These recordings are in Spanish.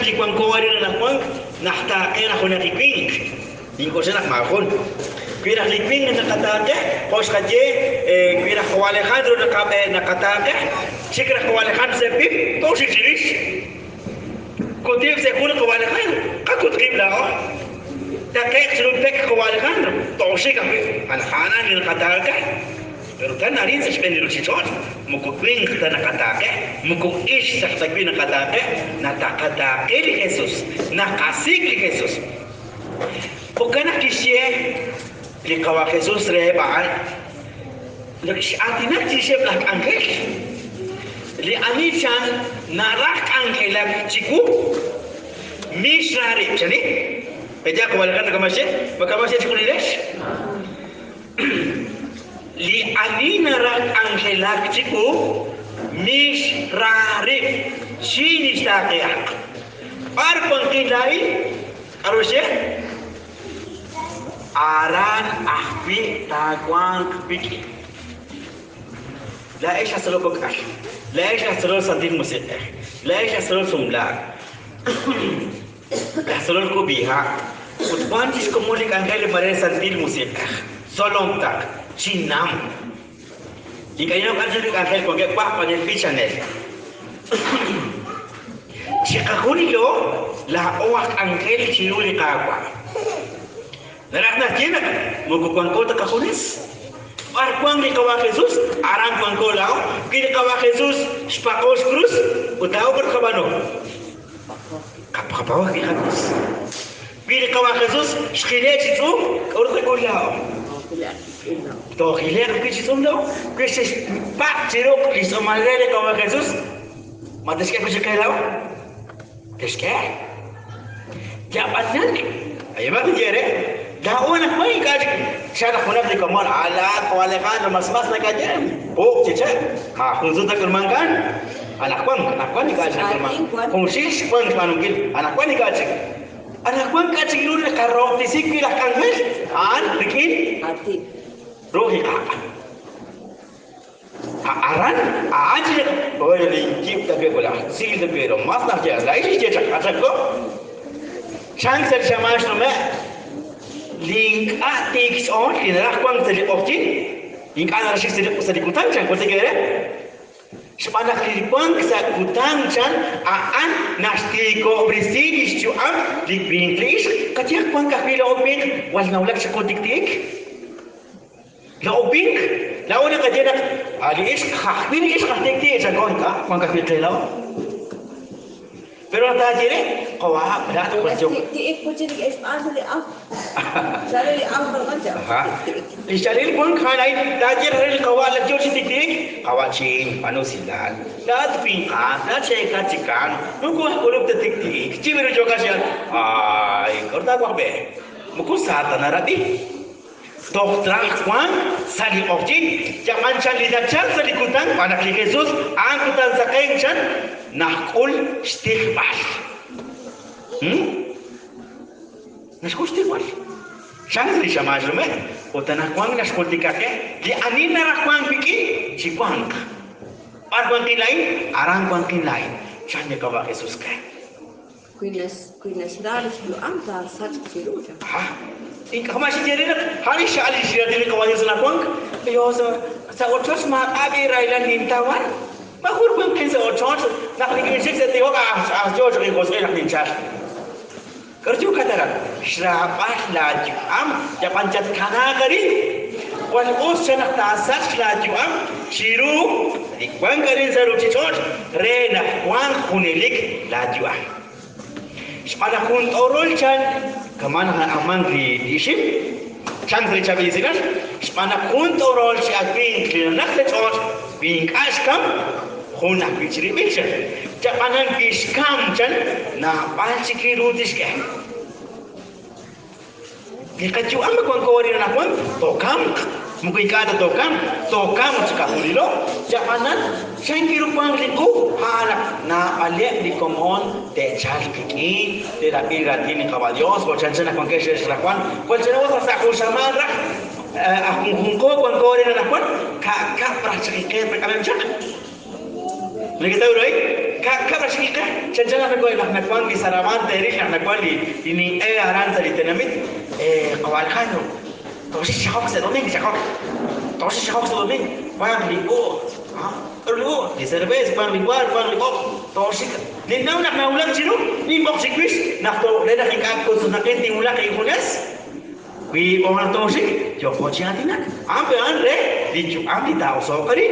li cuan coari na cuan nahta era con el pink y cosa na mahon Kira liping na katake, pos kaje, kira ko Alejandro na katake, sikra ko Alejandro se pip, to si siris. Kutif se kuna ko Alejandro, kakut kibla o. Takek sulun pek ko Alejandro, to si ka pip, anhana ni na katake. Pero tan narin sa spendi si chot, muko kwing ta na katake, muko ish sa kwing na katake, na takatake li Jesus, na kasig li Jesus. Pagkana kisye li kawa Jesus rebaan lek atina kisye blak angel li anichan narak angel chiku misrari chani peja ko wala kan kamasye bakamasye chiku nilesh li anina rak angel chiku misrari shini staqiyak par pangkilai arusye aran ahbi taguang biki la ايش اسلو بكاش لا ايش اسلو صديق موسيقى لا ايش اسلو سملا اسلو كوبيها وتبانتش كوموليك انجل مره صديق موسيقى سولوم تاك chinam jika ini kan jadi angel kongke pak pada channel jika kuni lo la awak angel chiuli kakwa Narahna kena mukukuan kota kakunis. Arkuang di kawah Jesus, arang kuang kolau, kini kawah Jesus, spakos krus, utau berkabano. Kapawah kihakus. Kini kawah Jesus, skile citu, urut kolau. Toh hiler kicit umdo, kicit pak ciruk di somalere kawah Jesus, matas kaya kicit kolau, kicit. Jabatnya, ayo bang jere. Daun apa yang kau cara punah di kamar alat kualikan mas-mas nak aja, oh cica, khusus tak kermangkan, anak kuan dikaji kermang, khusus kuan mungkin, anak kuan dikaji dulu karong fisik bila kangen, bikin rohi aran aja, boleh lingkip tapi boleh, sil tapi mas nak je, lagi cica, asal ko, chang sama nama. Link takes on in rakwang tadi optin link ana rashi tadi kutang chan ko tegere spana klipang sa kutang chan aan nasti ko brisidis chu am di bintlis katiak pang kapila opin wal naulak sa kotik tik la opin la ona kajena ali is khapin is khatik tik sa konka pang kapila lao Pero tajire kawa dah tu macam. Tiik pun jadi asal liam. Cari liam berkaca. Isyarir pun khanai tajir hari kawa lajur sidik kawa cing panusilan. Dah pingkan, dah cekak cikan. Muku uluk tetik tik. Cibiru juga sian. Ay, korda kau be. Muku saat narati. Dokter kuan sali opjin jangan cari dacar sali kutang pada Jesus angkutan sakain chan nakul istighfar nakul istighfar jangan disamakan rumah utana kuang nakul dikake di anina rakuang bikin si kuang arkuang lain arang kuang lain jangan kau Jesus ke Kuinas dalis lu amta sat silu Ika masih jadi nak hari syali sih ada kawan yang kuang, yo sa otros mak abi railan nintawan, makur mungkin sa otros nak lagi misik sa tiwak George ni kosai nak nincar. Kerja katakan, serapat laju japan cat kana kari, wan us nak tasas laju siru di kuang kari saru cicot, rena kuang kunelik laju Sepada kun orol chan kemana amang di ship chan dari cabai isikan sepada kun orol si agping nak lecot ping askam kun nak bicri bicr japanan biskam chan na panci kirudis ke Dikaju amma kuang kawari na kuang tokam mungkin kata tokam suka kulilo japanan sengkiru kuang liku halak na alek di komon de chal kiki de la pira tini kabadios ko chancana kuang keshe selakuan kuang chana wasa sa kusaman rak akung kuang kawari na kuang kak prachaki ke perkabem chak lagi tahu right kabrashika chanchana me koy na kwan ki saraman terich na kwan ni aran sa litenamit kawal khano to si shok se domingo pan ligo lu di cerveza pan liguar pan ligo to si ni na ulang sino ni mok si quiz na to le na hingap ko na kenti ulang kay hunas wi orang to si jo ko chiatina ampe andre di ju am di tao so kari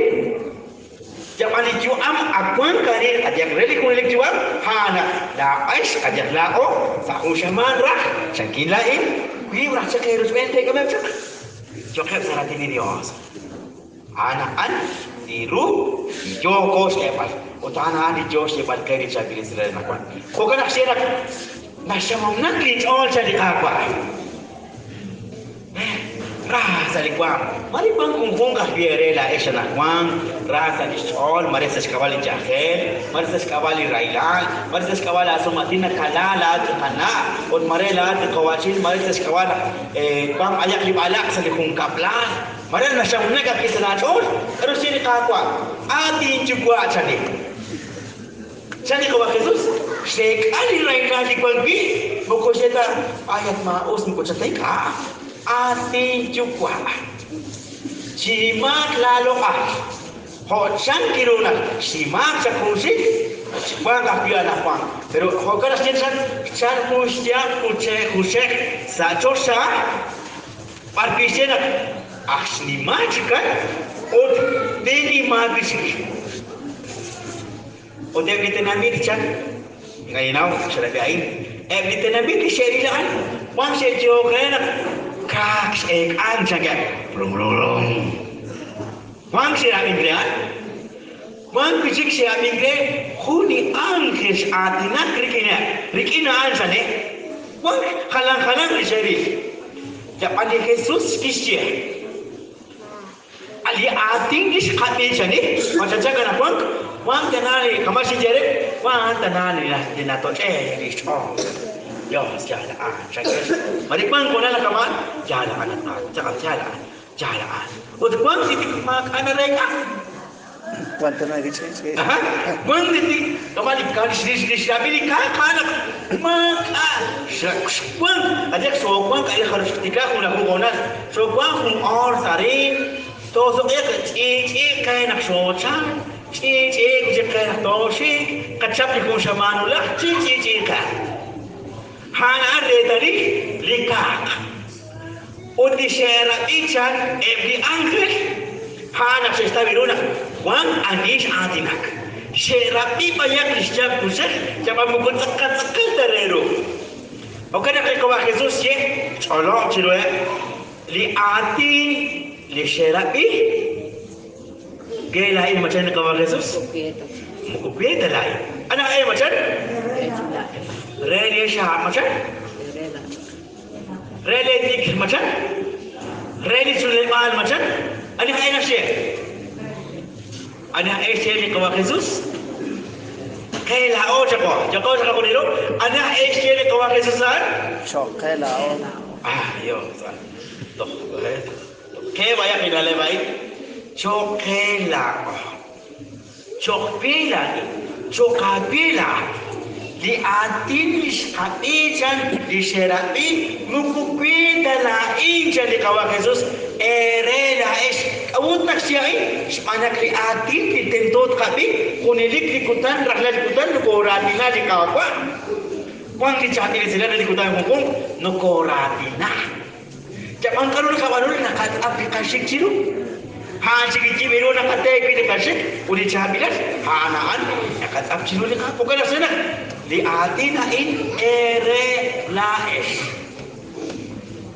jaman di ju am akwan kari ajak reli ko lek ju am hana da ais ajak lao sa ushaman rah sakilain wi rah sakerus mente kamem sak jo kep saratini dios ana an di ru di jo ko sepal utana di jo sepal kari sakili sira nakwan ko kana sira masya mau nakli all jadi apa rasa likwang mari bang kung ka bierela esa na kwang rasa ni sol mari sa skawali jahel mari sa skawali railan mari sa skawala sumatina kalala kana od marela at kawachin mari sa skawala bang ayak libalak sa likung kaplan mari na siya unaga kisana sol pero sini kakwa ati jugwa chani ko Jesus shek ali railan likwang bi buko seta ayat maus mo sa ka ati juga simak lalu hocan kiruna simak sakusik bangga piala pang pero hokan asensan chan kusya kusek sacosa parkisena asli majikan od deni magisik od evite nabi chan ngainau selain evite nabi syarilan pang sejogena kaks ek an jaga blong wang si amingre wang bijik si amingre khuni angkes atina rikina an sane wang khalang syarif japan Jesus kisya ali ating is khabe sane macam jaga na wang tanali kamasi jere wang tanali lah dinato iso yo jalan mari bang kona la kaman jalan jalan ud bang siti mak ana reka Quanto na riche bang siti kamali kan sidi sabili kana mak bang ajak so bang kaya harus tika una kugonas so bang or sari to so ek kaya nak so chan kuje kaya to si kacap di kusamanula ka hana redari likak undi shera ichan ebdi angel hana se está viruna wan anish adinak shera pipa yak lisjab kusek jaba mukun tekan terero oke nak ko Jesus ye cholo chilo li ati li shera pi gela ini macam ko Jesus mukupieta lai ana ay macam Rele sya macam? Rele dik macam? Rele Sulaiman macam? Ada ayat syekh. Ada ayat syekh ni kawan Jesus. Kailah jago ko dilo. Ada ayat syekh ni kawan Jesus kan? Kailah yo. Toh. Ke banyak ni dalam baik. Kailah. Kabila. Di atinis katijan di serapi mukupita la inja di kawan Jesus erela es utak siai anak li atin di tentot kapi kunilik likutan rahla likutan nukoratina di kawan kuang dicati di sila likutan hukum nukoratina jangan kalau kawan nak aplikasi ciru sikiji biru nak kate pilih kasih uli cabilas hanaan nak apcilu ni kapo kana sana li atina in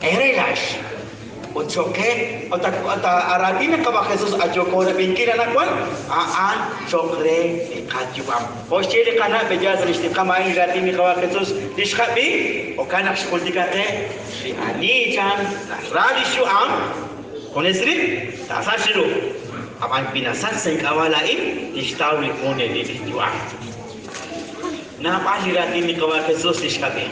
erelaes ucoke ota aradina kaba Jesus ajoko na pingkiran akwan aan chokre kajubam posile kana bejaz istiqama in ratimi kaba Jesus dishkabi o kana shkultika te li anijan radishu am Konesri, tak sasilu. Apan pinasan sa ikawalain, istaw ni kone ni juang. Napalirat ni kawal Jesus iskabi.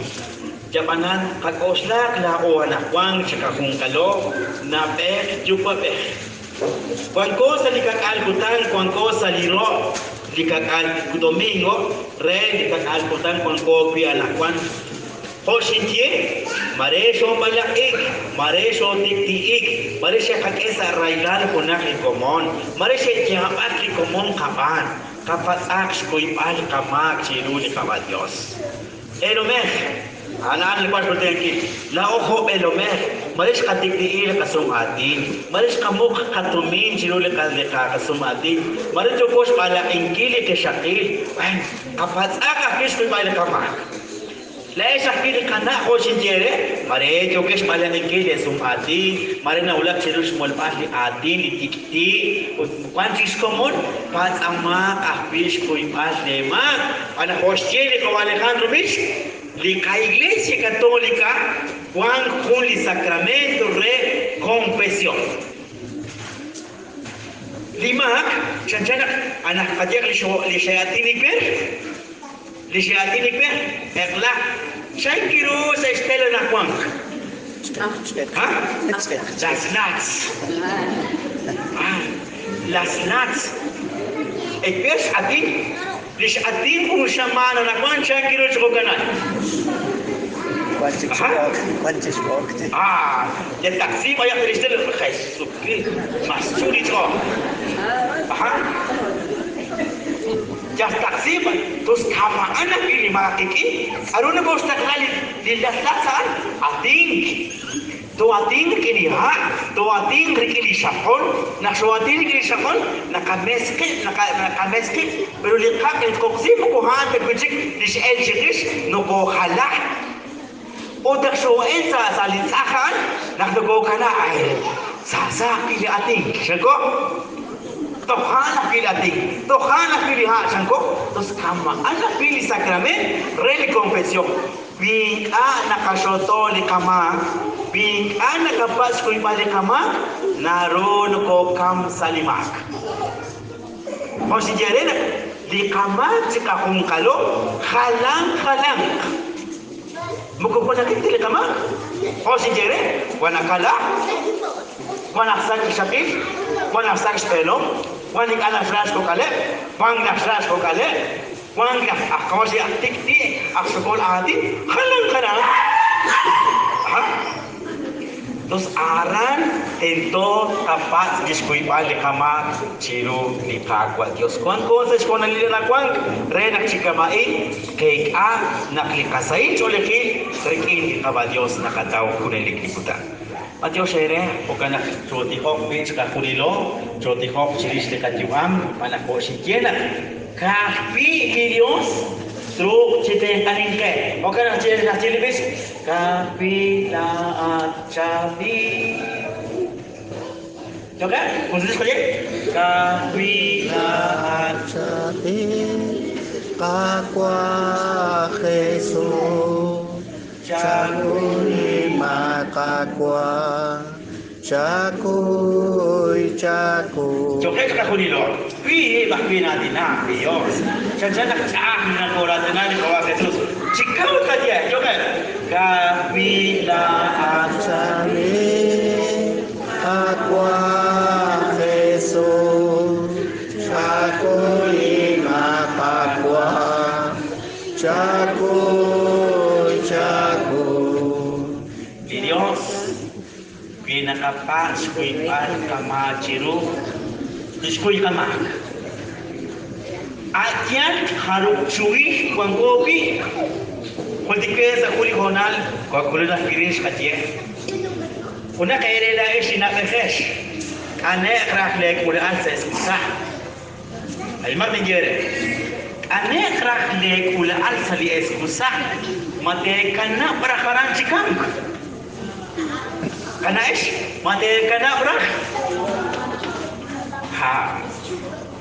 Japanan kakoslak la o anakwang tsaka kung kalo na pek jupa pek. Kuan ko sa likak albutan, kuan ko sa liro Likakal domingo, re likakal kutan kon kopi alakwan. Hoshintie, maresho malaik, maresho tiktiik, maresha kakesa railal kunaki komon, maresha jabat li komon kapan, kapat aks kuipal kamak chiruli kapat Dios. Elomeh, anan lepas bertengki, la ojo elomeh, maresh katiktiik kasum atin, maresh kamuk katumin chiruli kaleka kasum atin, maresh jokos pala ingkili ke shakil, kapat akis kuipal kamak. La esa kiri kana hoshin jere mare jokesh malan ke sum ati mare na ulak chirus mol pali ati litikti kwantis komon pas ama kahpish koi pas dema ana hostie ko Alejandro Mich li ka iglesia católica Juan Juli Sacramento re confesión limak chanchana ana kajer li shayatin ikber لشياطين كبير اغلا شايكيرو سيستيلو ناكوانك ها las nuts las nuts اكبيرش عدين ليش عدين وشمانا ناكوان شايكيرو شغوكنا كوانتش وقت التقسيم يقدر يشتغل بخيس سكري محسولي تروح ya taksib terus kama anak ini makiki aruna bos taklali lilasasan ating kini ha to ating rikili shapon na ating rikili shapon nakameske pero likak el koksim ko han te kuchik dis el chikish no ko hala o dak so ensa salinsahan nak ko kana ay sasa kili ating shako Tohana pili ha sangko tos kama ana pili sakramen reli confesión bin ana kashoto li kama bin ana kapas ko ipale kama naron ko kam salimak considerena li kama chika kalo halang muko pona kitile kama considere wanakala wanasaki shakif wanasaki pelo wanik ana flash ko kale wang na flash ko kale wang na akawasi tikti aksukol ati halang kana Los aran ento tapat diskuipal de kama chiru ni kagwa Dios kuan cosas con el la kuan re nak chikamai ke a naklikasai choleki rekin kaba Dios nakatao kuneli liputan Mateo shere o kana choti hok pich ka kunilo choti hok chiris de katiwam manako sikiena kahpi Dios Truk cite kaningke. Oke nak cili bis. Kapila acabi. Coba, khusus saja. Kapila acabi. Kakwa Jesus. Cakui makakwa. Cakuy. Coba kita kunilo. Pi bakpi natin na Dios. Jangan nak orang dengan kau Yesus. Jika kadia, coba. Kapila acabi. Kakwa Jesus. Cakuy makakwa. Cakuy. Dios. Pinakapas kuipan kama ciru diskui kama atian haruk cui kwangopi kondike sa kuli honal kwa kuli na kirish katie una kairela eshina behesh ane krafle kuli alsa eskusa ay magmengere ane krafle kuli alsa li eskusa mate kana barakaran cikam Kana ish, mati kana brak. Ha,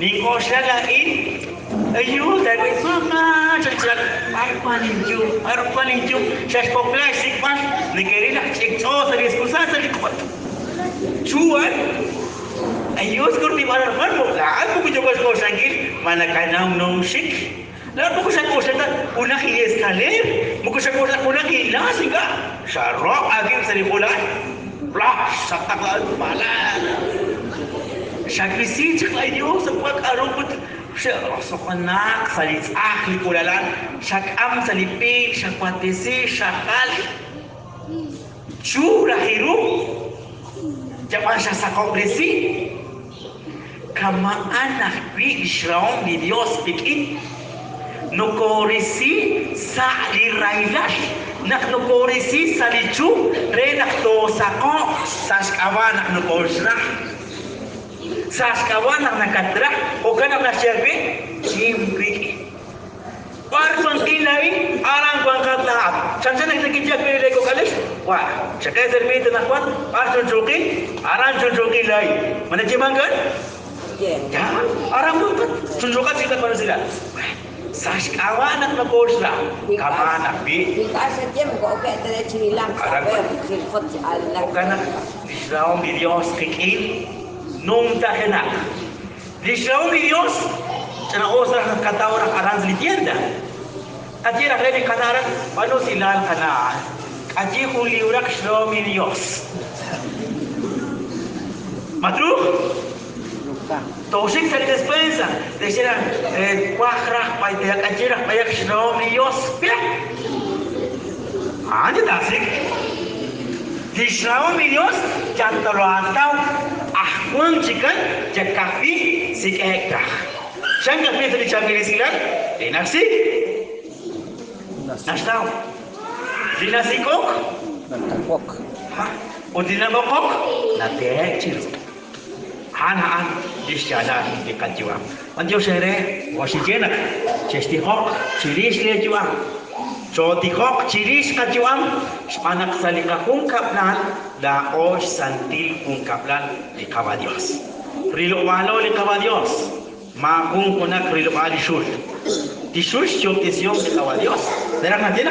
ningko siya lain. Ayo, dahil mama, siya arpan ninju. Siya plastic mas, nikeri na cikso sa diskusa sa likod. Chuan, ayo, siguro di mararman mo. Laan mo kujugas ko sangil, manakanaw nung sik. Lahat mo ko sa unang i-escaler. Mo ko sa unang i-ilas, sa rock, aging sa likulan. Blah, sakak lahat malan. Sakrisi cek lain yo, sebuah karung Sokonak salit akli kulalan syak am salipil syak patisi syakal chura hiru jaman syak sakobresi kama anak bi israom di Dios bikin nukorisi sa lirailash nak nukorisi salichu re nak to sako saskawan nak nukorsna saskawan nak nakatra o kana na sherbe chimpi parson kilai arang bangkata chancana kita pele ko kalish wa chakai serbe na kwat parson joki arang joki lai mana cimangan ya arang bangkat tunjukkan kita pada sila saskawan nak nukorsna kama nak bi Kita saja kok kayak tadi cililang sampai silfot Allah. Bukan Israel di Dios kekil nung tak kena. Di Israel di Dios cina orang kata orang aran selitienda. Aji rak lebih kata orang panu silal kena. Aji huli urak Israel di Dios. Matru? Tosik dari despensa. Desira kuakrah payah aji rak payah Israel di Dios. Aja tasik. Di Israel di Dios jangan terlalu ahun chicken jakafi sikekah. Jangan kami tadi cakap silat. Di nasi. Nasi tahu. Di nasi kok. Nagtapok. O di nama kok. Nanti ciru. Anak di sana di kajuang. Anjau sere wasi jenak. Cesti kok ciris dia juang. So tikok ciris kajuang. Anak salika kungkaplan daos santil kungkaplan di Dios. Rilo walo di Dios. Makung kunak rilo ali shul. Di shul syok isyong di Dios. Derang natin